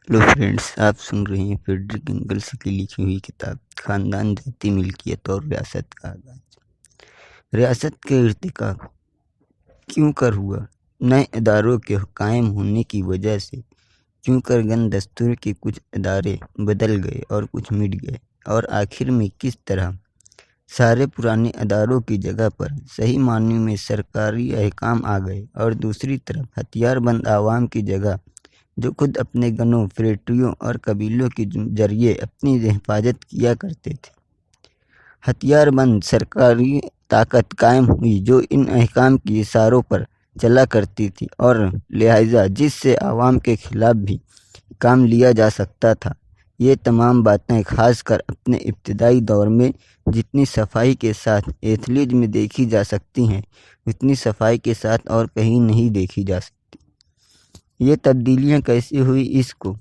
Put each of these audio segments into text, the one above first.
Hello friends, आप सुन रहे हैं फ्रेडरिक एंगल्स की लिखी हुई किताब खानदान, जाति, मिल्कियत और रियासत का आगाज। रियासत का इर्तिका क्यों कर हुआ? नए इदारों के कायम होने की वजह से क्यों कर गन दस्तूर के कुछ इदारे बदल गए और कुछ मिट गए, और आखिर में किस तरह सारे पुराने इदारों की जगह पर सही मायने में सरकारी अहकाम आ गए, और दूसरी तरफ हथियारबंद आवाम की जगह जो खुद अपने गनों, फैक्ट्रियों और कबीलों के जरिए अपनी हिफाजत किया करते थे। हथियारबंद सरकारी ताकत कायम हुई जो इन अहकाम के इशारों पर चला करती थी, और लिहाजा जिससे आवाम के खिलाफ भी काम लिया जा सकता था। ये तमाम बातें खासकर अपने इब्तदाई दौर में जितनी सफाई के साथ एथलीट में देखी जा सकती हैं, उतनी सफाई के साथ और कहीं नहीं देखी जा सकती। ये तब्दीलियाँ कैसे हुई, इसको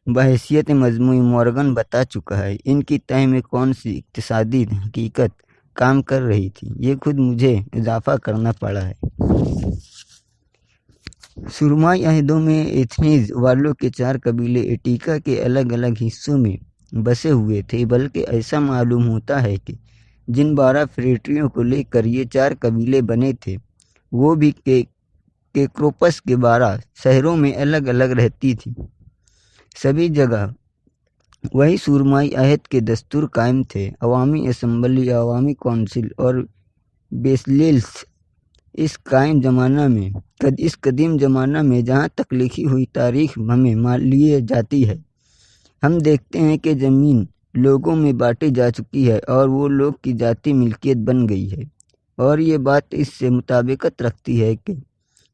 बहैसियत मजमूई मॉर्गन बता चुका है। इनकी तह में कौन सी इक्तिसादी हकीकत काम कर रही थी, ये खुद मुझे इजाफा करना पड़ा है। शुरुआती अहदों में एथनीज वालों के 4 कबीले एटिका के अलग अलग हिस्सों में बसे हुए थे, बल्कि ऐसा मालूम होता है कि जिन 12 फैक्ट्रियों को लेकर ये 4 कबीले बने थे, वो भी केक्रोपस के 12 शहरों में अलग अलग रहती थी। सभी जगह वही सुरमाई अहद के दस्तूर कायम थे। अवामी असम्बली, अवामी कौंसिल और बेसलेल्स इस कदीम ज़माना में जहाँ तक लिखी हुई तारीख हमें मान लिए जाती है, हम देखते हैं कि ज़मीन लोगों में बांटी जा चुकी है और वो लोग की जाति मिल्कियत बन गई है। और ये बात इससे मुताबिकत रखती है कि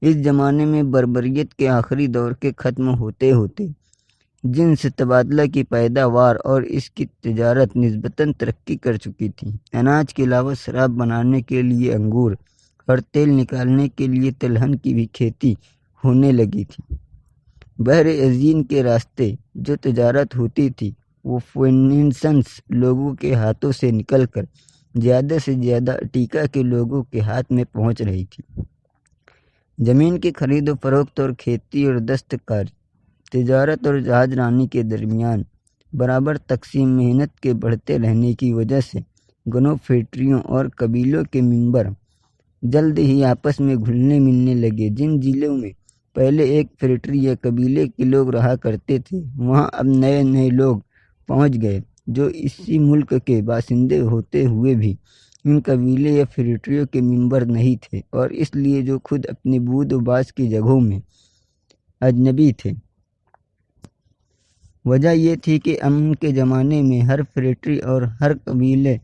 इस ज़माने में बर्बरियत के आखिरी दौर के ख़त्म होते होते जिन्स तबादला की पैदावार और इसकी तिजारत निस्बतन तरक्की कर चुकी थी। अनाज के अलावा शराब बनाने के लिए अंगूर और तेल निकालने के लिए तिलहन की भी खेती होने लगी थी। बहरे अजीम के रास्ते जो तिजारत होती थी, वो फोनिशियंस लोगों के हाथों से निकलकर ज़्यादा से ज़्यादा अटीका के लोगों के हाथ में पहुंच रही थी। ज़मीन की खरीद व फरोख्त और खेती और दस्तकारी, तिजारत और जहाजरानी के दरमियान बराबर तकसीम मेहनत के बढ़ते रहने की वजह से गनों, फैक्ट्रियों और कबीलों के मेंबर जल्द ही आपस में घुलने मिलने लगे। जिन जिलों में पहले एक फैक्ट्री या कबीले के लोग रहा करते थे, वहाँ अब नए नए लोग पहुँच गए जो इसी मुल्क के बासिंदे होते हुए भी इन कबीले या फैक्ट्रियों के मेंबर नहीं थे, और इसलिए जो खुद अपनी बूद व बास की जगहों में अजनबी थे। वजह यह थी कि अमन के ज़माने में हर फैक्ट्री और हर कबीले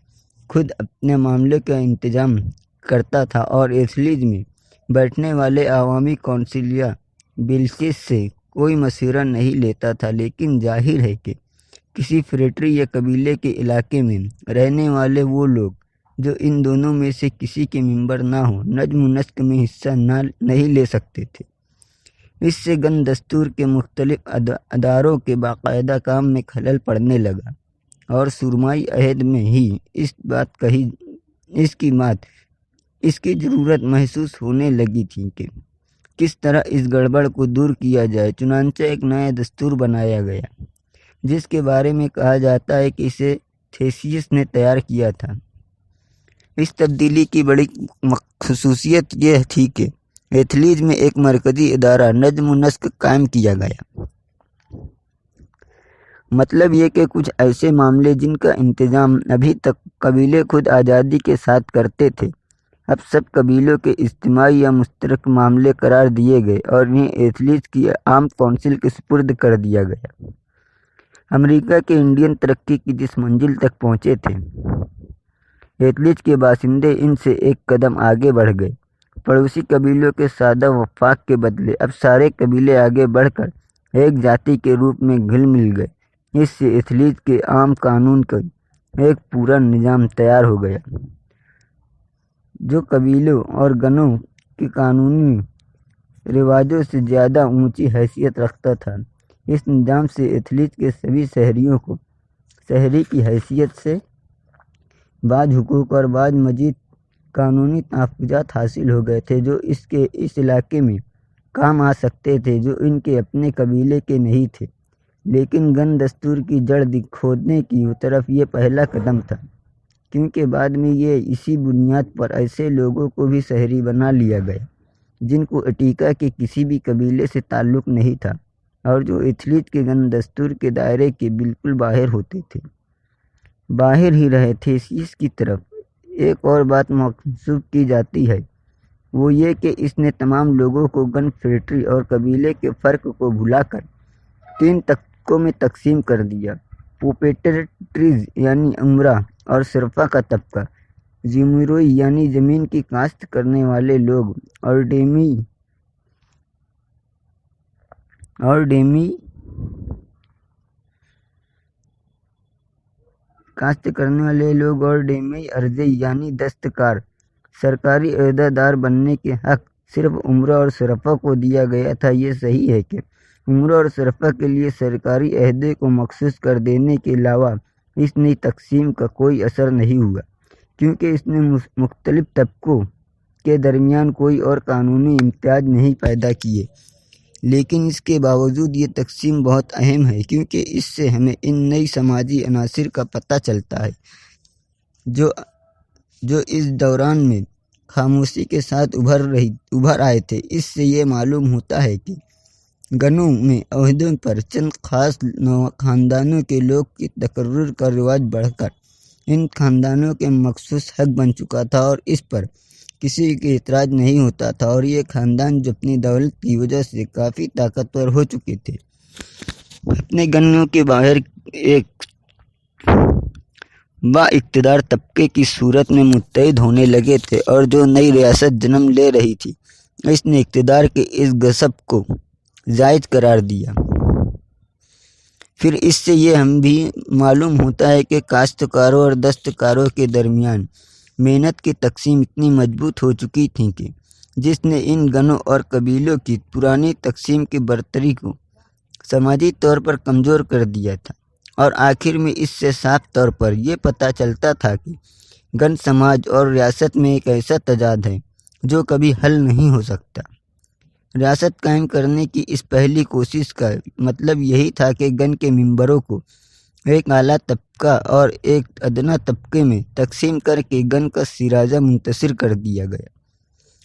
खुद अपने मामले का इंतज़ाम करता था, और एथलीज में बैठने वाले अवामी कौंसिल या बिल्सिस से कोई मशवरा नहीं लेता था। लेकिन जाहिर है कि किसी फैक्ट्री या कबीले के इलाके में रहने वाले वो लोग जो इन दोनों में से किसी के मेंबर ना हो, नज्म नस्क में हिस्सा नहीं ले सकते थे। इससे गन दस्तूर के मुख्तलिफ अदारों के बाकायदा काम में खलल पड़ने लगा, और सुरमाई अहद में ही इसकी ज़रूरत महसूस होने लगी थी कि किस तरह इस गड़बड़ को दूर किया जाए। चुनांचे एक नया दस्तूर बनाया गया, जिसके बारे में कहा जाता है कि इसे थेसियस ने तैयार किया था। इस तब्दीली की बड़ी खुसूसियत यह थी कि एथलीज में एक मरकज़ी इदारा नज्म नस्क कायम किया गया। मतलब ये कि कुछ ऐसे मामले जिनका इंतज़ाम अभी तक कबीले खुद आज़ादी के साथ करते थे, अब सब कबीलों के इज्तिमाई या मुश्तरक मामले करार दिए गए और इन्हें एथलीज की आम कौंसिल के सुपुर्द कर दिया गया। अमेरिका के इंडियन तरक्की की जिस मंजिल तक पहुँचे थे, एथलीज के बासिंदे इनसे एक कदम आगे बढ़ गए। पड़ोसी कबीलों के सादा वफाक के बदले अब सारे कबीले आगे बढ़कर एक जाति के रूप में घुल मिल गए। इससे एथलीज के आम कानून का एक पूरा निज़ाम तैयार हो गया, जो कबीलों और गनों के कानूनी रिवाजों से ज़्यादा ऊंची हैसियत रखता था। इस निज़ाम से एथलीज के सभी शहरियों को शहरी की हैसियत से बाज़ हुकूक और बाज़ मजीद कानूनी तहफ़्फ़ुज़ात हासिल हो गए थे, जो इस इलाके में काम आ सकते थे, जो इनके अपने कबीले के नहीं थे। لیکن گن دستور کی جڑ کھودنے کی طرف یہ پہلا قدم تھا، کیونکہ بعد میں یہ اسی بنیاد پر ایسے لوگوں کو بھی شہری بنا لیا گیا جن کو اٹیکا کے کسی بھی قبیلے سے تعلق نہیں تھا اور جو ایتھلیٹ کے گن دستور کے دائرے کے بالکل باہر ہوتے تھے، باہر ہی رہے تھے۔ اس کی طرف ایک اور بات منسوب کی جاتی ہے، وہ یہ کہ اس نے تمام لوگوں کو گن فیکٹری اور قبیلے کے فرق کو بھلا کر 3 طبقوں میں تقسیم کر دیا: پروپریٹریز یعنی امرا اور صرفہ کا طبقہ، زیموروئی یعنی زمین کی کاشت کرنے والے لوگ، اور ڈیمی کاشت کرنے والے لوگ اور ڈیمی ارزی یعنی دستکار۔ سرکاری عہدہ دار بننے کے حق صرف امرا اور صرفہ کو دیا گیا تھا۔ یہ صحیح ہے کہ امرا اور صرفہ کے لیے سرکاری عہدے کو مخصوص کر دینے کے علاوہ اس نئی تقسیم کا کوئی اثر نہیں ہوا، کیونکہ اس نے مختلف طبقوں کے درمیان کوئی اور قانونی امتیاز نہیں پیدا کیے۔ لیکن اس کے باوجود یہ تقسیم بہت اہم ہے، کیونکہ اس سے ہمیں ان نئی سماجی عناصر کا پتہ چلتا ہے جو اس دوران میں خاموشی کے ساتھ ابھر آئے تھے۔ اس سے یہ معلوم ہوتا ہے کہ گنوں میں عہدوں پر چند خاص خاندانوں کے لوگ کے تقرر کا رواج بڑھ کر ان خاندانوں کے مخصوص حق بن چکا تھا اور اس پر کسی کے اعتراض نہیں ہوتا تھا، اور یہ خاندان جو اپنی دولت کی وجہ سے کافی طاقتور ہو چکے تھے، اپنے گنوں کے باہر ایک با اقتدار طبقے کی صورت میں متحد ہونے لگے تھے، اور جو نئی ریاست جنم لے رہی تھی اس نے اقتدار کے اس غصب کو جائز قرار دیا۔ پھر اس سے یہ ہم بھی معلوم ہوتا ہے کہ کاشتکاروں اور دستکاروں کے درمیان محنت کی تقسیم اتنی مضبوط ہو چکی تھی کہ جس نے ان گنوں اور قبیلوں کی پرانی تقسیم کی برتری کو سماجی طور پر کمزور کر دیا تھا، اور آخر میں اس سے صاف طور پر یہ پتہ چلتا تھا کہ گن سماج اور ریاست میں ایک ایسا تضاد ہے جو کبھی حل نہیں ہو سکتا۔ ریاست قائم کرنے کی اس پہلی کوشش کا مطلب یہی تھا کہ گن کے ممبروں کو ایک اعلیٰ طبقہ اور ایک ادنیٰ طبقے میں تقسیم کر کے گن کا سراجہ منتشر کر دیا گیا،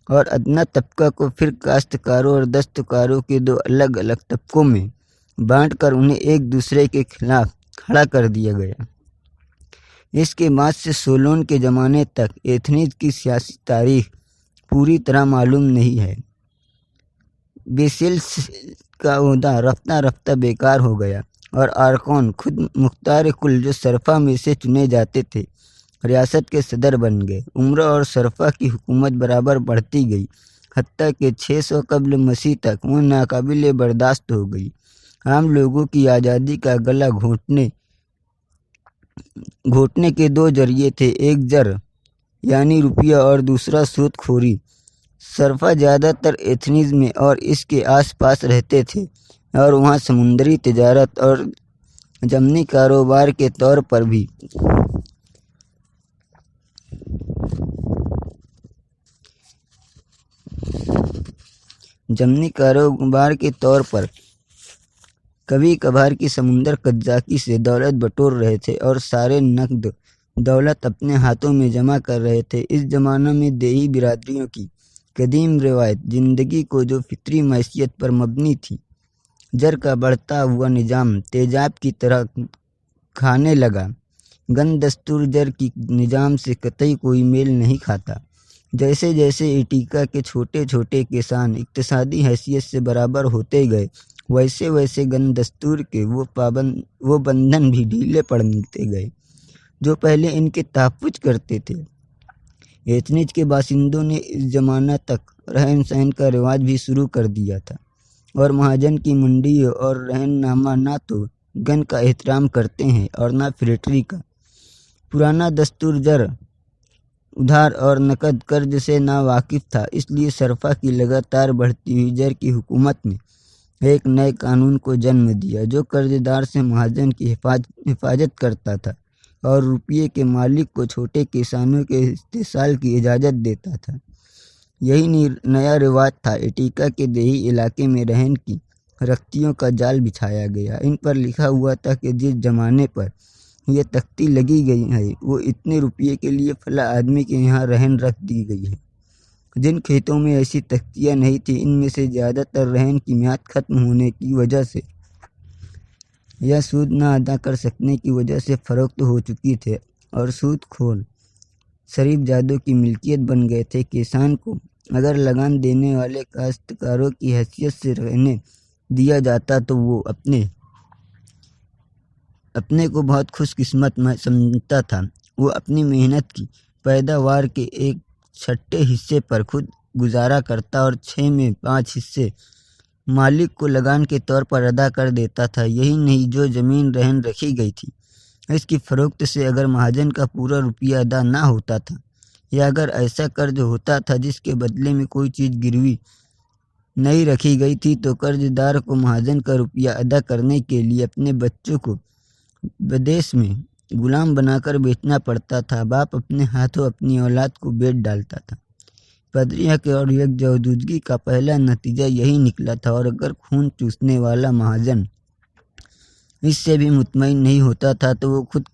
اور ادنیٰ طبقہ کو پھر کاشتکاروں اور دستکاروں کے 2 الگ الگ طبقوں میں بانٹ کر انہیں ایک دوسرے کے خلاف کھڑا کر دیا گیا۔ اس کے بعد سے سولون کے زمانے تک ایتھنز کی سیاسی تاریخ پوری طرح معلوم نہیں ہے۔ بیسیلس کا عہدہ رفتہ رفتہ بیکار ہو گیا، اور آرکون خود مختار کل جو صرفہ میں سے چنے جاتے تھے ریاست کے صدر بن گئے۔ امرا اور صرفہ کی حکومت برابر بڑھتی گئی، حتیٰ کہ 600 قبل مسیح تک وہ ناقابل برداشت ہو گئی۔ عام لوگوں کی آزادی کا گلا گھونٹنے کے 2 ذریعے تھے، ایک زر یعنی روپیہ اور دوسرا سود خوری۔ صرفہ زیادہ تر ایتھنز میں اور اس کے آس پاس رہتے تھے، اور وہاں سمندری تجارت اور ضمنی کاروبار کے طور پر کبھی کبھار کی سمندر قزاقی سے دولت بٹور رہے تھے اور سارے نقد دولت اپنے ہاتھوں میں جمع کر رہے تھے۔ اس زمانہ میں دیہی برادریوں کی قدیم روایت زندگی کو جو فطری معیشت پر مبنی تھی، زر کا بڑھتا ہوا نظام تیزاب کی طرح کھانے لگا۔ گن دستور زر کی نظام سے قطعی کوئی میل نہیں کھاتا۔ جیسے جیسے ایٹیکا کے چھوٹے چھوٹے کسان اقتصادی حیثیت سے برابر ہوتے گئے، ویسے ویسے گن دستور کے وہ بندھن بھی ڈھیلے پڑتے گئے جو پہلے ان کے تحفظ کرتے تھے۔ ایتھنز کے باشندوں نے اس زمانہ تک رہن سہن کا رواج بھی شروع کر دیا تھا، اور مہاجن کی منڈیوں اور رہن نامہ نہ تو گن کا احترام کرتے ہیں اور نہ فیکٹری کا۔ پرانا دستور زر، ادھار اور نقد قرض سے ناواقف تھا، اس لیے صرفہ کی لگاتار بڑھتی ہوئی زر کی حکومت نے ایک نئے قانون کو جنم دیا جو قرض دار سے مہاجن کی حفاظت کرتا تھا اور روپیے کے مالک کو چھوٹے کسانوں کے استحصال کی اجازت دیتا تھا۔ یہی نیا رواج تھا۔ ایٹیکا کے دیہی علاقے میں رہن کی रख्तियों का जाल बिछाया गया। इन पर लिखा हुआ था कि जिस जमाने पर यह तख्ती लगी गई है वो इतने रुपये के लिए फला आदमी के यहाँ रहन रख दी गई है। जिन खेतों में ऐसी तख्तियाँ नहीं थी, इनमें से ज़्यादातर रहन की म्याद खत्म होने की वजह से या सूद न अदा कर सकने की वजह से फ़रोख्त हो चुकी थे और सूदखोर शरीफजादों की मिल्कियत बन गए थे। किसान को अगर लगान देने वाले काश्तकारों की हैसियत से रहने दिया जाता तो वो अपने को बहुत खुशकिस्मत समझता था। वो अपनी मेहनत की पैदावार के 1/6 हिस्से पर खुद गुजारा करता और 6 में 5 हिस्से मालिक को लगान के तौर पर अदा कर देता था। यही नहीं, जो ज़मीन रहन रखी गई थी इसकी फ़रोख्त से अगर महाजन का पूरा रुपया अदा ना होता था या अगर ऐसा कर्ज होता था जिसके बदले में कोई चीज़ गिरवी नहीं रखी गई थी तो कर्जदार को महाजन का रुपया अदा करने के लिए अपने बच्चों को विदेश में गुलाम बनाकर बेचना पड़ता था। बाप अपने हाथों अपनी औलाद को बेच डालता था। पदरिया के और एक जौदूदगी का पहला नतीजा यही निकला था। और अगर खून चूसने वाला महाजन इससे भी मुतमईन नहीं होता था तो वो खुद